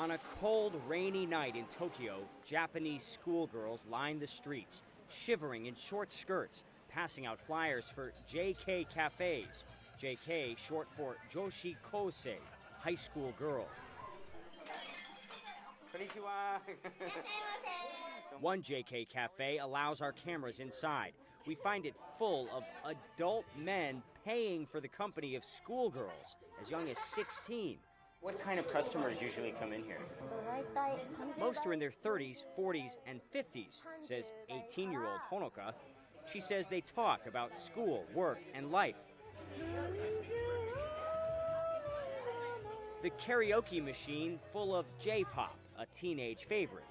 On a cold, rainy night in Tokyo, Japanese schoolgirls line the streets, shivering in short skirts, passing out flyers for JK cafes. JK, short for Joshi Kosei, high school girl. Konnichiwa. One JK cafe allows our cameras inside. We find it full of adult men paying for the company of schoolgirls as young as 16. What kind of customers usually come in here? Most are in their 30s, 40s, and 50s, says 18-year-old Honoka. She says they talk about school, work, and life. The karaoke machine full of J-pop, a teenage favorite.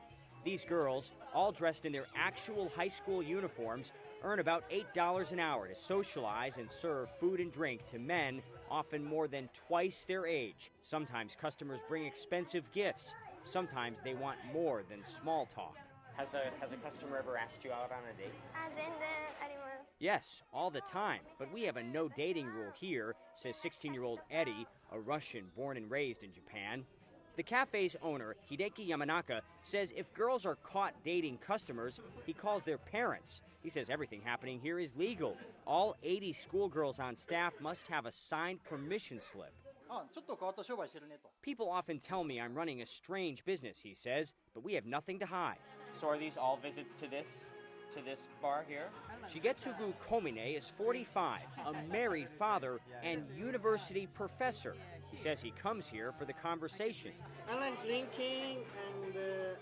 These girls, all dressed in their actual high school uniforms, earn about $8 an hour to socialize and serve food and drink to men, often more than twice their age. Sometimes customers bring expensive gifts. Sometimes they want more than small talk. Has a customer ever asked you out on a date? Yes, all the time. But we have a no dating rule here, says 16-year-old Eddie, a Russian born and raised in Japan. The cafe's owner, Hideki Yamanaka, says if girls are caught dating customers, he calls their parents. He says everything happening here is legal. All 80 schoolgirls on staff must have a signed permission slip. People often tell me I'm running a strange business, he says, but we have nothing to hide. So are these all visits to this bar here? Shigetsugu Komine is 45, a married father and university professor. He says he comes here for the conversation. I like drinking and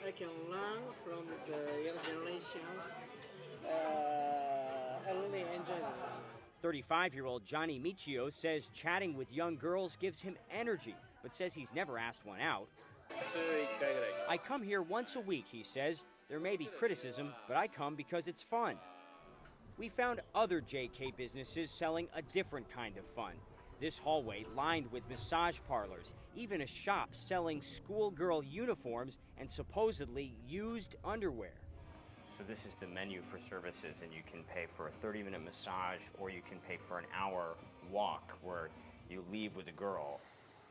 I can learn from the young generation. I really enjoy it. 35-year-old Johnny Michio says chatting with young girls gives him energy, but says he's never asked one out. I come here once a week, he says. There may be criticism, but I come because it's fun. We found other JK businesses selling a different kind of fun. This hallway lined with massage parlors, even a shop selling schoolgirl uniforms and supposedly used underwear. So this is the menu for services, and you can pay for a 30-minute massage, or you can pay for an hour walk where you leave with a girl.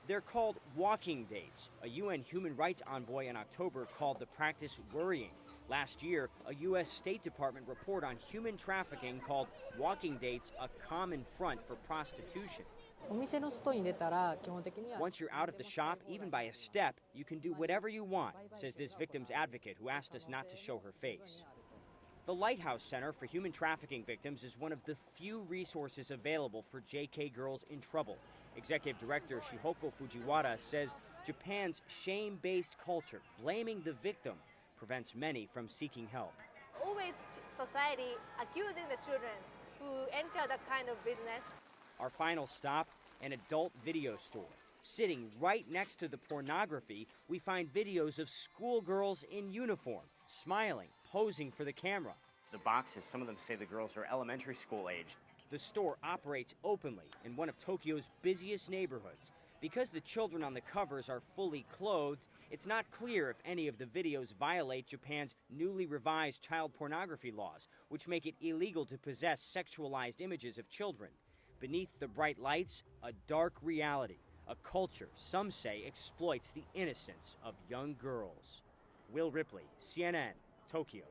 They're called walking dates. A UN human rights envoy in October called the practice worrying. Last year, a U.S. State Department report on human trafficking called walking dates a common front for prostitution. Once you're out of the shop, even by a step, you can do whatever you want, says this victim's advocate who asked us not to show her face. The Lighthouse Center for Human Trafficking Victims is one of the few resources available for JK girls in trouble. Executive Director Shihoko Fujiwara says Japan's shame-based culture, blaming the victim, prevents many from seeking help. Always society accusing the children who enter that kind of business. Our final stop, an adult video store. Sitting right next to the pornography, we find videos of schoolgirls in uniform, smiling, posing for the camera. The boxes, some of them say the girls are elementary school aged. The store operates openly in one of Tokyo's busiest neighborhoods. Because the children on the covers are fully clothed, it's not clear if any of the videos violate Japan's newly revised child pornography laws, which make it illegal to possess sexualized images of children. Beneath the bright lights, a dark reality, a culture some say exploits the innocence of young girls. Will Ripley, CNN, Tokyo.